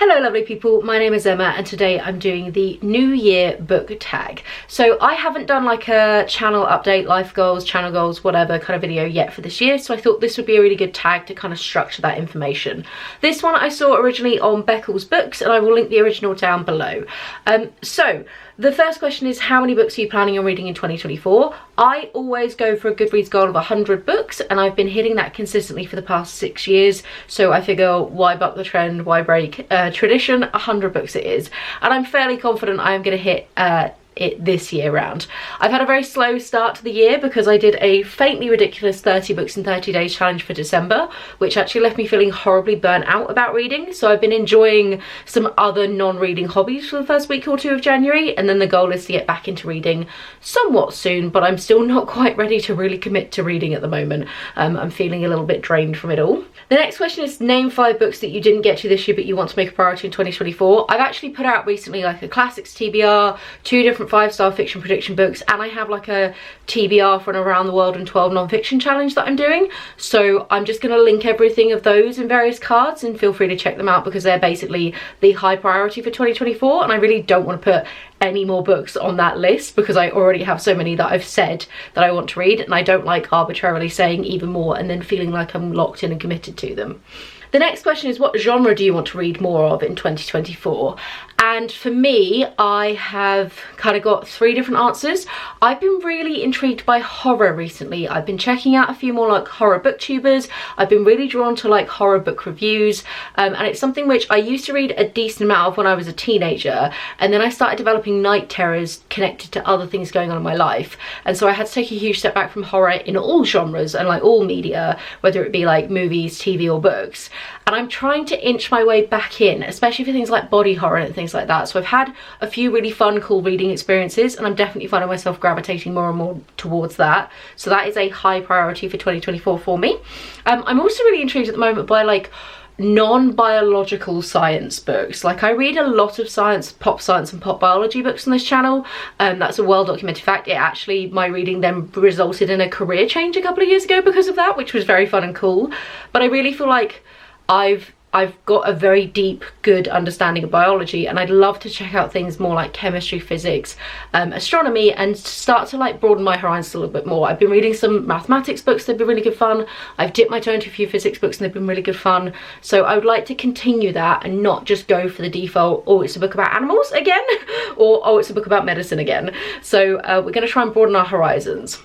Hello lovely people, my name is Emma and today I'm doing the New Year book tag. So I haven't done like a channel update, life goals, channel goals, whatever kind of video yet for this year, so I thought this would be a really good tag to kind of structure that information. This one I saw originally on Beckles Books and I will link the original down below. So the first question is, how many books are you planning on reading in 2024? I always go for a Goodreads goal of 100 books and I've been hitting that consistently for the past 6 years, so I figure why buck the trend, why break tradition? 100 books it is, and I'm fairly confident I am going to hit it this year round. I've had a very slow start to the year because I did a faintly ridiculous 30 books in 30 days challenge for December, which actually left me feeling horribly burnt out about reading. So I've been enjoying some other non-reading hobbies for the first week or two of January, and then the goal is to get back into reading somewhat soon, but I'm still not quite ready to really commit to reading at the moment. I'm feeling a little bit drained from it all. The next question is, name 5 books that you didn't get to this year but you want to make a priority in 2024. I've actually put out recently like a classics TBR, 2 different 5-star fiction prediction books, and I have like a TBR for an around the world and 12 non-fiction challenge that I'm doing, so I'm just going to link everything of those in various cards and feel free to check them out because they're basically the high priority for 2024, and I really don't want to put any more books on that list because I already have so many that I've said that I want to read, and I don't like arbitrarily saying even more and then feeling like I'm locked in and committed to them. The next question is, what genre do you want to read more of in 2024? And for me, I have kind of got 3 different answers. I've been really intrigued by horror recently. I've been checking out a few more like horror booktubers. I've been really drawn to like horror book reviews, and it's something which I used to read a decent amount of when I was a teenager, and then I started developing night terrors connected to other things going on in my life, and so I had to take a huge step back from horror in all genres and like all media, whether it be like movies, TV or books. And I'm trying to inch my way back in, especially for things like body horror and things like that. So I've had a few really fun, cool reading experiences, and I'm definitely finding myself gravitating more and more towards that. So that is a high priority for 2024 for me. I'm also really intrigued at the moment by like non-biological science books. Like I read a lot of science and pop biology books on this channel. That's a well-documented fact. It actually, my reading then resulted in a career change a couple of years ago because of that, which was very fun and cool. But I really feel like I've got a very deep, good understanding of biology, and I'd love to check out things more like chemistry, physics, astronomy, and start to like broaden my horizons a little bit more. I've been reading some mathematics books, they've been really good fun. I've dipped my toe into a few physics books and they've been really good fun. So I would like to continue that and not just go for the default, oh, it's a book about animals again, or oh, it's a book about medicine again. So we're going to try and broaden our horizons.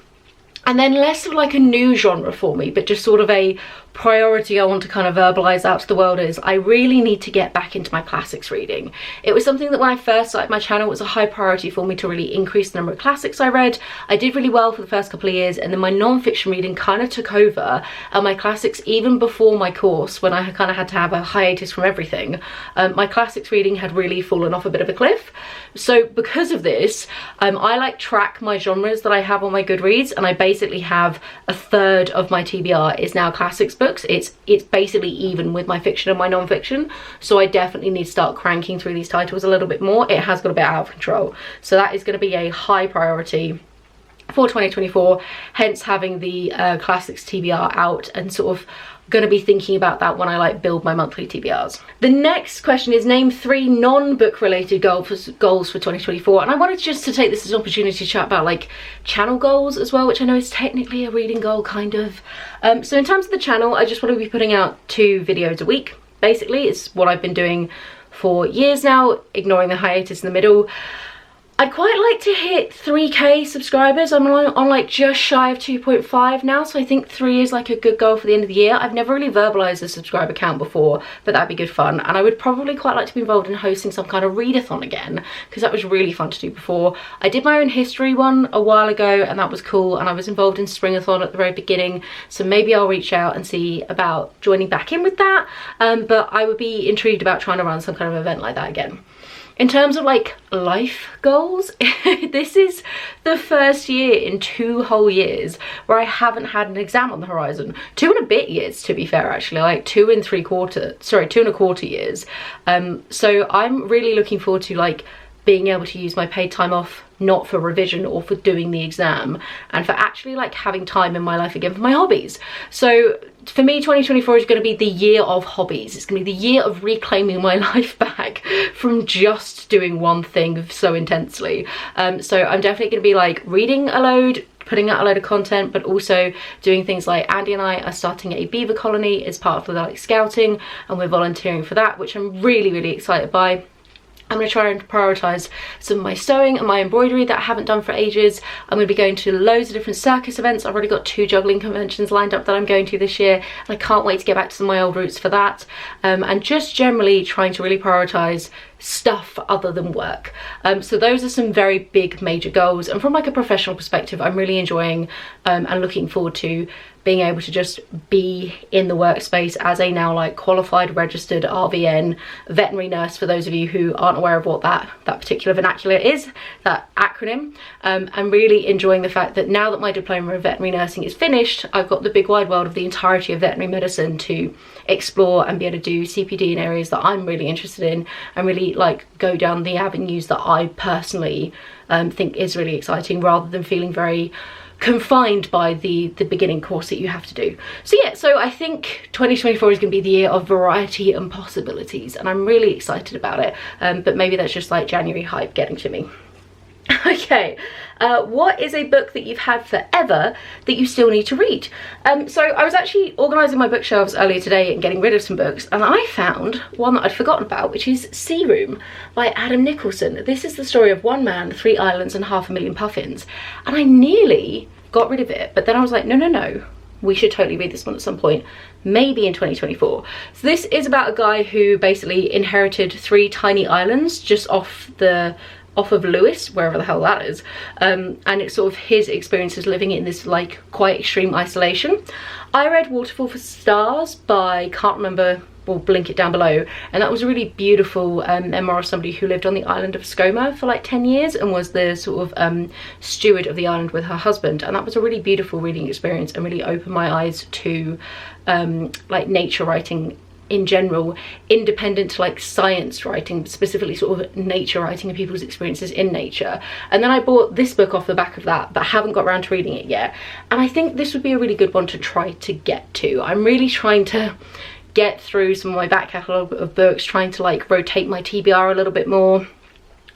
And then less of like a new genre for me, but just sort of a priority I want to kind of verbalize out to the world is, I really need to get back into my classics reading. It was something that when I first started my channel, it was a high priority for me to really increase the number of classics I read. I did really well for the first couple of years, and then my non-fiction reading kind of took over, and my classics, even before my course, when I kind of had to have a hiatus from everything, my classics reading had really fallen off a bit of a cliff. So because of this, I like track my genres that I have on my Goodreads, and I basically have a third of my TBR is now classics books. It's basically even with my fiction and my non-fiction, so I definitely need to start cranking through these titles a little bit more. It has got a bit out of control, so that is going to be a high priority for 2024, hence having the classics TBR out, and sort of going to be thinking about that when I like build my monthly TBRs. The next question is, name 3 non-book related goals for 2024, and I wanted just to take this as an opportunity to chat about like channel goals as well, which I know is technically a reading goal kind of. So in terms of the channel, I just want to be putting out 2 videos a week. Basically it's what I've been doing for years now, ignoring the hiatus in the middle. I'd quite like to hit 3k subscribers. I'm on like just shy of 2.5 now, so I think 3 is like a good goal for the end of the year. I've never really verbalized a subscriber count before, but that'd be good fun, and I would probably quite like to be involved in hosting some kind of readathon again, because that was really fun to do before. I did my own history one a while ago and that was cool, and I was involved in springathon at the very beginning, so maybe I'll reach out and see about joining back in with that, but I would be intrigued about trying to run some kind of event like that again. In terms of like life goals, this is the first year in 2 whole years where I haven't had an exam on the horizon. 2 and a bit years, to be fair, actually, like 2 and a quarter years. So I'm really looking forward to like being able to use my paid time off not for revision or for doing the exam, and for actually like having time in my life again for my hobbies. So for me, 2024 is going to be the year of hobbies. It's going to be the year of reclaiming my life back from just doing one thing so intensely. So I'm definitely going to be like reading a load, putting out a load of content, but also doing things like Andy and I are starting a beaver colony as part of the like scouting, and we're volunteering for that, which I'm really, really excited by. I'm going to try and prioritise some of my sewing and my embroidery that I haven't done for ages. I'm going to be going to loads of different circus events. I've already got 2 juggling conventions lined up that I'm going to this year, and I can't wait to get back to some of my old roots for that. And just generally trying to really prioritise stuff other than work. So those are some very big major goals, and from like a professional perspective, I'm really enjoying and looking forward to being able to just be in the workspace as a now like qualified registered RVN veterinary nurse, for those of you who aren't aware of what that particular vernacular is, that acronym. I'm really enjoying the fact that now that my diploma of veterinary nursing is finished, I've got the big wide world of the entirety of veterinary medicine to explore and be able to do CPD in areas that I'm really interested in, and really like go down the avenues that I personally think is really exciting, rather than feeling very confined by the beginning course that you have to do. So yeah, so I think 2024 is going to be the year of variety and possibilities, and I'm really excited about it. But maybe that's just like January hype getting to me. Okay, what is a book that you've had forever that you still need to read? So I was actually organising my bookshelves earlier today and getting rid of some books, and I found one that I'd forgotten about, which is Sea Room by Adam Nicholson. This is the story of one man, 3 islands and 500,000 puffins, and I nearly got rid of it, but then I was like, no, we should totally read this one at some point, maybe in 2024. So this is about a guy who basically inherited 3 tiny islands just off of Lewis, wherever the hell that is, and it's sort of his experiences living in this like quite extreme isolation. I read Waterfall for Stars by, can't remember, we'll link it down below, and that was a really beautiful memoir of somebody who lived on the island of Skoma for like 10 years and was the sort of steward of the island with her husband, and that was a really beautiful reading experience and really opened my eyes to like nature writing in general, independent to like science writing, specifically sort of nature writing and people's experiences in nature. And then I bought this book off the back of that, but haven't got around to reading it yet, and I think this would be a really good one to try to get to. I'm really trying to get through some of my back catalogue of books, trying to like rotate my TBR a little bit more.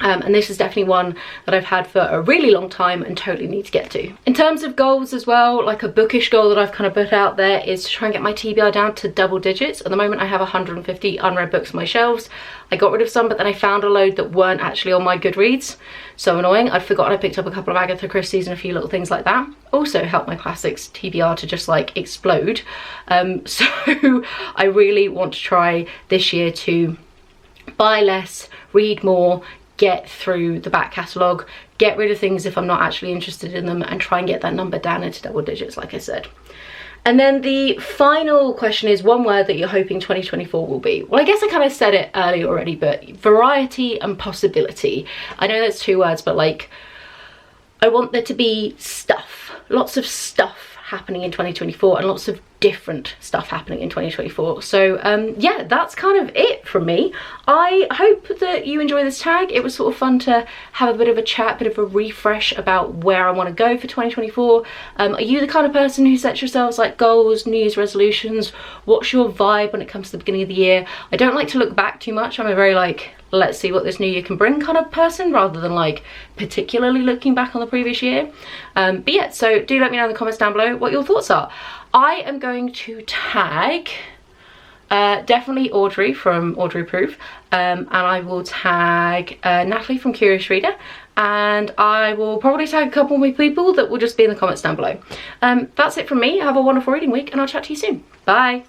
And this is definitely one that I've had for a really long time and totally need to get to. In terms of goals as well, like a bookish goal that I've kind of put out there is to try and get my TBR down to double digits. At the moment I have 150 unread books on my shelves. I got rid of some, but then I found a load that weren't actually on my Goodreads. So annoying. I'd forgotten I picked up a couple of Agatha Christie's and a few little things like that. Also helped my classics TBR to just like explode. So I really want to try this year to buy less, read more, get through the back catalogue, get rid of things if I'm not actually interested in them, and try and get that number down into double digits, like I said. And then the final question is one word that you're hoping 2024 will be. Well, I guess I kind of said it earlier already, but variety and possibility. I know that's 2 words, but like, I want there to be stuff, lots of stuff happening in 2024, and lots of different stuff happening in 2024. So yeah, that's kind of it from me. I hope that you enjoy this tag. It was sort of fun to have a bit of a chat, bit of a refresh about where I want to go for 2024. Are you the kind of person who sets yourselves like goals, New Year's resolutions? What's your vibe when it comes to the beginning of the year? I don't like to look back too much. I'm a very like, let's see what this new year can bring kind of person, rather than like particularly looking back on the previous year. But yeah, so do let me know in the comments down below what your thoughts are. I am going to tag definitely Audrey from Audrey Proof, and I will tag Natalie from Curious Reader, and I will probably tag a couple more people that will just be in the comments down below. That's it from me. Have a wonderful reading week, and I'll chat to you soon. Bye.